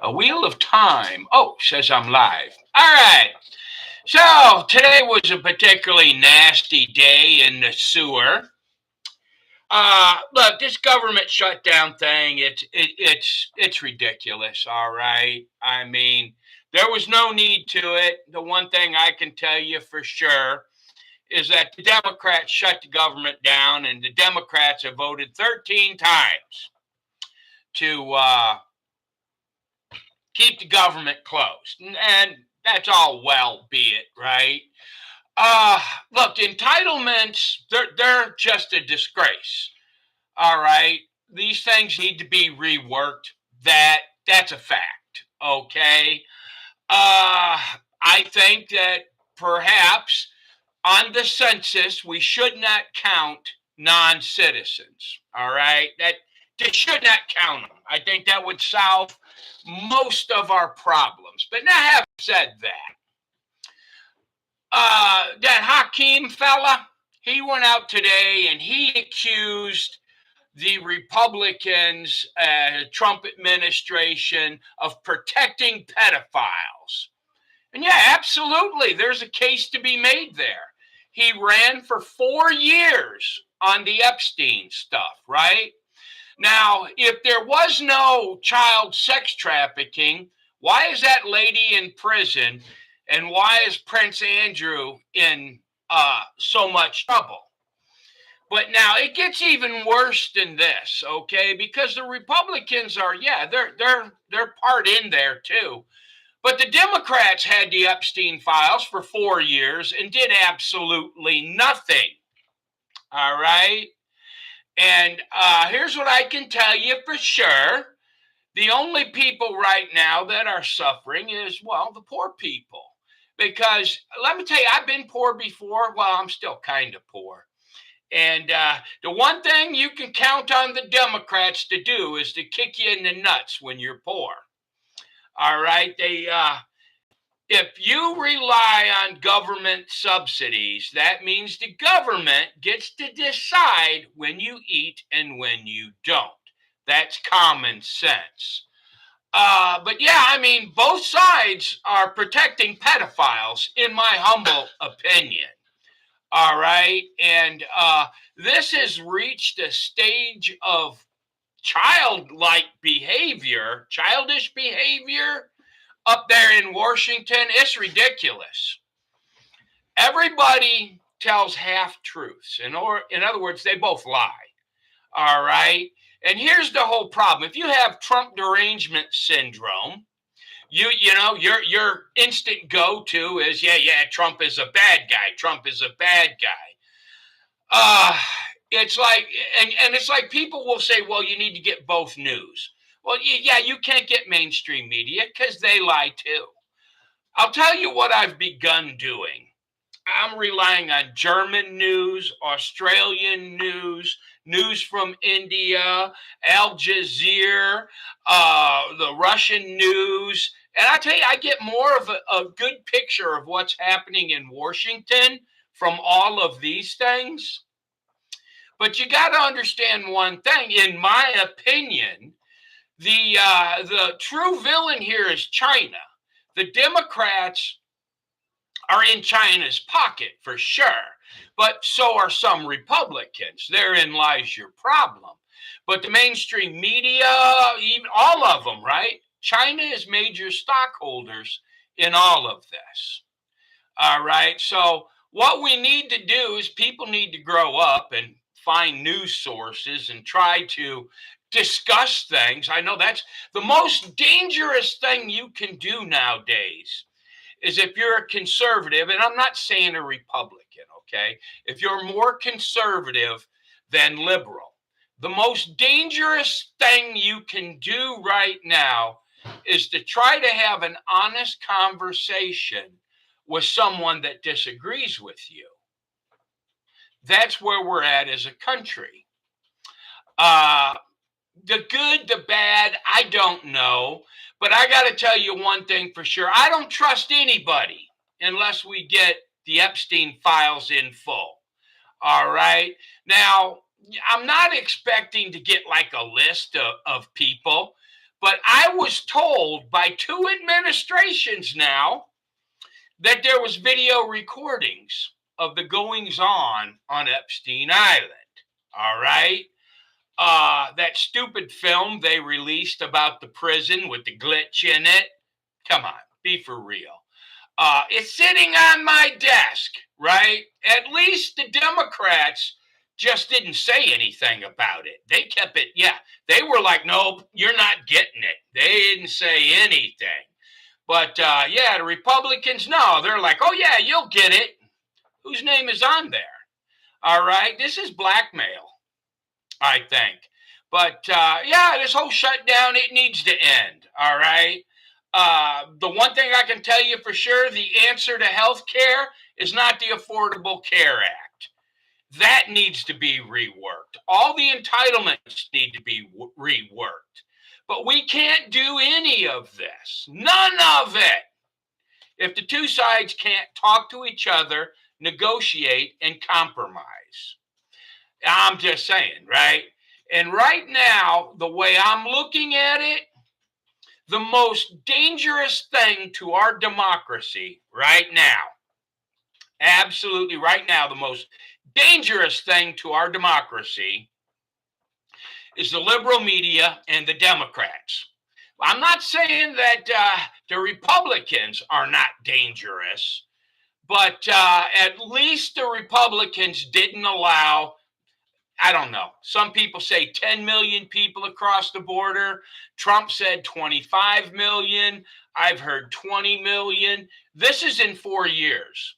A wheel of time. Oh, says I'm live. All right. So today was a particularly nasty day in the sewer. Look, this government shutdown thing, it's ridiculous. All right. I mean, there was no need to it. The one thing I can tell you for sure is that the Democrats shut the government down, and the Democrats have voted 13 times to keep the government closed. And that's all well be it, right? Uh, Look, entitlements, they're just a disgrace. All right. These things need to be reworked. That's a fact. Okay. I think that perhaps on the census we should not count non-citizens. All right. That they should not count them. I think that would solve most of our problems. But now, having said that, that Hakeem fella, he went out today and he accused the Republicans, Trump administration, of protecting pedophiles. And yeah, absolutely, there's a case to be made there. He ran for 4 years on the Epstein stuff, right? Now, if there was no child sex trafficking, why is that lady in prison? And why is Prince Andrew in so much trouble? But now it gets even worse than this, okay? Because the Republicans are, yeah, they're part in there too. But the Democrats had the Epstein files for 4 years and did absolutely nothing. All right. And here's what I can tell you for sure. The only people right now that are suffering is, well, the poor people. Because let me tell you, I've been poor before. Well, I'm still kind of poor. And the one thing you can count on the Democrats to do is to kick you in the nuts when you're poor. All right. If you rely on government subsidies, that means the government gets to decide when you eat and when you don't. That's common sense. But yeah, I mean, both sides are protecting pedophiles, in my humble opinion. All right. And this has reached a stage of childish behavior up there in Washington. It's ridiculous. Everybody tells half truths. In other words, they both lie. All right. And here's the whole problem. If you have Trump derangement syndrome, your instant go-to is yeah, Trump is a bad guy. Trump is a bad guy. It's like and it's like people will say, well, you need to get both news. Well, yeah, you can't get mainstream media because they lie too. I'll tell you what I've begun doing. I'm relying on German news, Australian news, news from India, Al Jazeera, the Russian news. And I tell you, I get more of a good picture of what's happening in Washington from all of these things. But you got to understand one thing. In my opinion, the true villain here is China. The Democrats are in China's pocket for sure, but so are some Republicans. Therein lies your problem. But the mainstream media, even all of them, right? China is major stockholders in all of this. All right. So what we need to do is people need to grow up and find news sources and try to discuss things. I know that's the most dangerous thing you can do nowadays is if you're a conservative, and I'm not saying a Republican, okay? If you're more conservative than liberal, the most dangerous thing you can do right now is to try to have an honest conversation with someone that disagrees with you. That's where we're at as a country. The good, the bad, I don't know. But I got to tell you one thing for sure. I don't trust anybody unless we get the Epstein files in full. All right. Now, I'm not expecting to get like a list of people, But I was told by 2 administrations now that there was video recordings of the goings on Epstein Island. All right. That stupid film they released about the prison with the glitch in it. Come on, be for real. It's sitting on my desk, right? At least the Democrats just didn't say anything about it. They kept it, yeah. They were like, nope, you're not getting it. They didn't say anything. But yeah, the Republicans, no, they're like, oh yeah, you'll get it. Whose name is on there? All right, this is blackmail, I think. But yeah, this whole shutdown, it needs to end. All right. The one thing I can tell you for sure, the answer to health care is not the Affordable Care Act. That needs to be reworked. All the entitlements need to be reworked. But we can't do any of this. None of it. If the two sides can't talk to each other, negotiate, and compromise. I'm just saying, right? And right now, the way I'm looking at it, the most dangerous thing to our democracy right now, absolutely right now, the most dangerous thing to our democracy is the liberal media and the Democrats. I'm not saying that the Republicans are not dangerous, but at least the Republicans didn't allow, I don't know, some people say 10 million people across the border. Trump said 25 million. I've heard 20 million. This is in 4 years.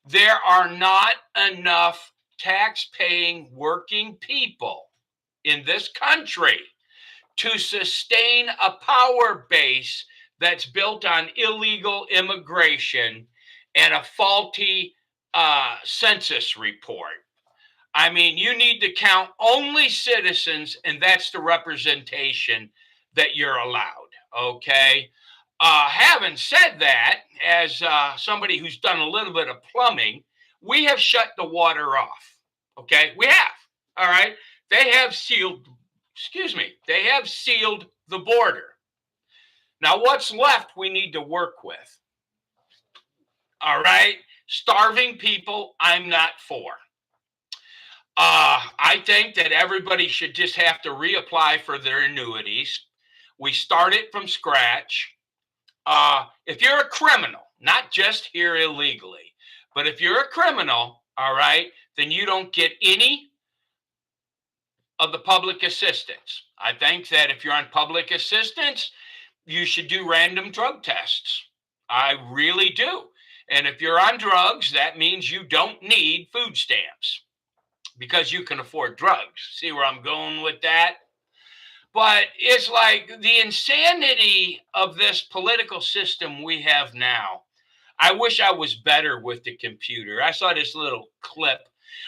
There are not enough tax-paying working people in this country to sustain a power base that's built on illegal immigration and a faulty census report. I mean, you need to count only citizens, and that's the representation that you're allowed, okay? Having said that, as somebody who's done a little bit of plumbing, we have shut the water off, okay? We have, all right? They have sealed the border. Now, what's left we need to work with, all right? Starving people, I'm not for. I think that everybody should just have to reapply for their annuities. We start it from scratch. If you're a criminal, not just here illegally, but if you're a criminal, all right, then you don't get any of the public assistance. I think that if you're on public assistance, you should do random drug tests. I really do. And if you're on drugs, that means you don't need food stamps because you can afford drugs. See where I'm going with that? But it's like the insanity of this political system we have now. I wish I was better with the computer. I saw this little clip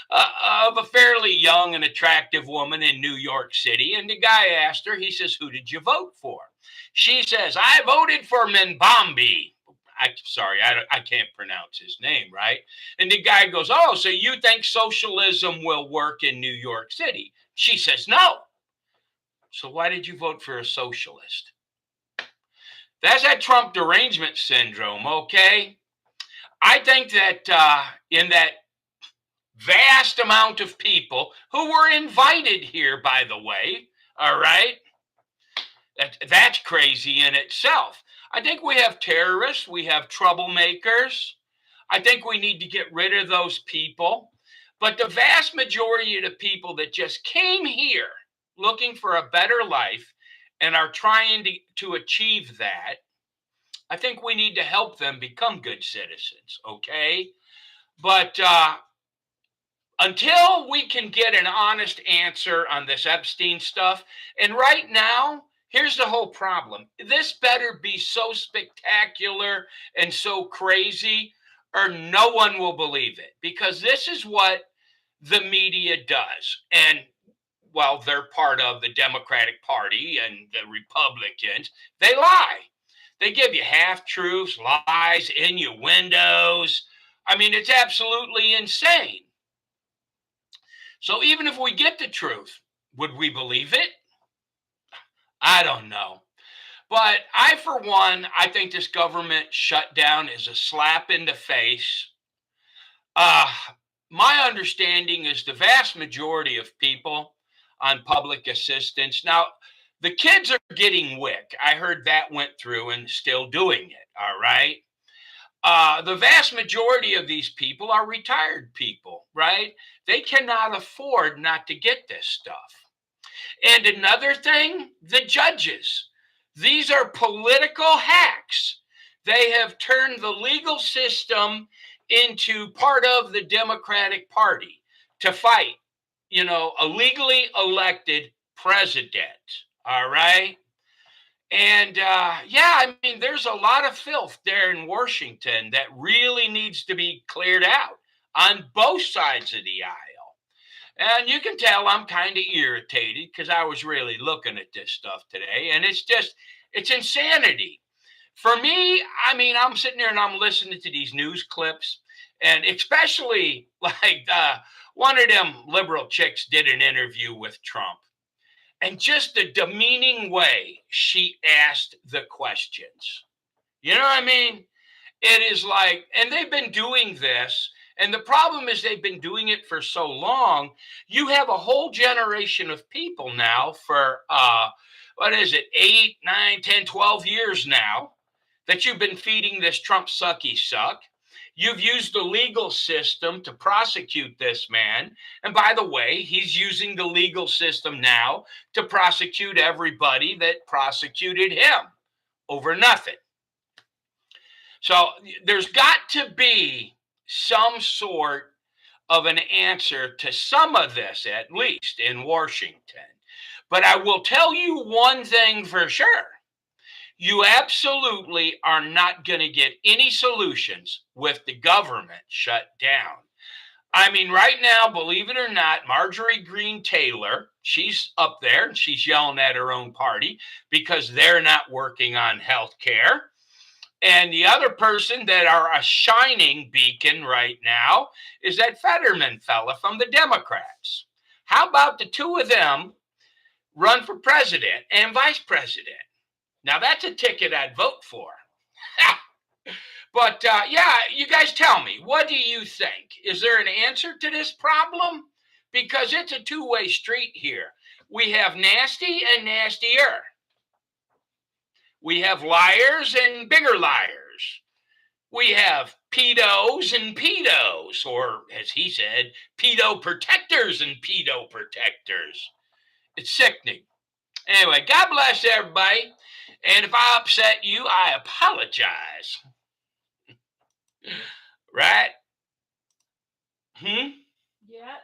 of a fairly young and attractive woman in New York City. And the guy asked her, he says, who did you vote for? She says, I voted for Mbambi. I can't pronounce his name, right? And the guy goes, oh, so you think socialism will work in New York City? She says, no. So why did you vote for a socialist? That's that Trump derangement syndrome, okay? I think that in that vast amount of people who were invited here, by the way, all right? That's crazy in itself. I think we have terrorists, we have troublemakers. I think we need to get rid of those people. But the vast majority of the people that just came here looking for a better life and are trying to achieve that, I think we need to help them become good citizens, okay? But until we can get an honest answer on this Epstein stuff, and right now, here's the whole problem. This better be so spectacular and so crazy, or no one will believe it, because this is what the media does. And well, they're part of the Democratic Party and the Republicans. They lie. They give you half-truths, lies, innuendos. I mean, it's absolutely insane. So even if we get the truth, would we believe it? I don't know. But I, for one, I think this government shutdown is a slap in the face. Uh, my understanding is the vast majority of people on public assistance. Now, the kids are getting WIC. I heard that went through and still doing it. All right. The vast majority of these people are retired people, right? They cannot afford not to get this stuff. And another thing, the judges. These are political hacks. They have turned the legal system into part of the Democratic Party to fight, a legally elected president. All right. And yeah, I mean, there's a lot of filth there in Washington that really needs to be cleared out on both sides of the aisle. And you can tell I'm kind of irritated because I was really looking at this stuff today. And it's insanity. For me, I mean, I'm sitting there and I'm listening to these news clips. And especially like one of them liberal chicks did an interview with Trump. And just the demeaning way she asked the questions. You know what I mean? It is like, and they've been doing this. And the problem is they've been doing it for so long. You have a whole generation of people now for, what is it, 8, 9, 10, 12 years now that you've been feeding this Trump sucky suck. You've used the legal system to prosecute this man. And by the way, he's using the legal system now to prosecute everybody that prosecuted him over nothing. So there's got to be some sort of an answer to some of this, at least in Washington. But I will tell you one thing for sure. You absolutely are not going to get any solutions with the government shut down. I mean, right now, believe it or not, Marjorie Greene Taylor, she's up there and she's yelling at her own party because they're not working on health care. And the other person that are a shining beacon right now is that Fetterman fella from the Democrats. How about the two of them run for president and vice president? Now, that's a ticket I'd vote for. But yeah, you guys tell me, what do you think? Is there an answer to this problem? Because it's a two-way street here. We have nasty and nastier. We have liars and bigger liars. We have pedos and pedos, or as he said, pedo protectors and pedo protectors. It's sickening. Anyway, God bless everybody. And if I upset you, I apologize. Right? Yeah.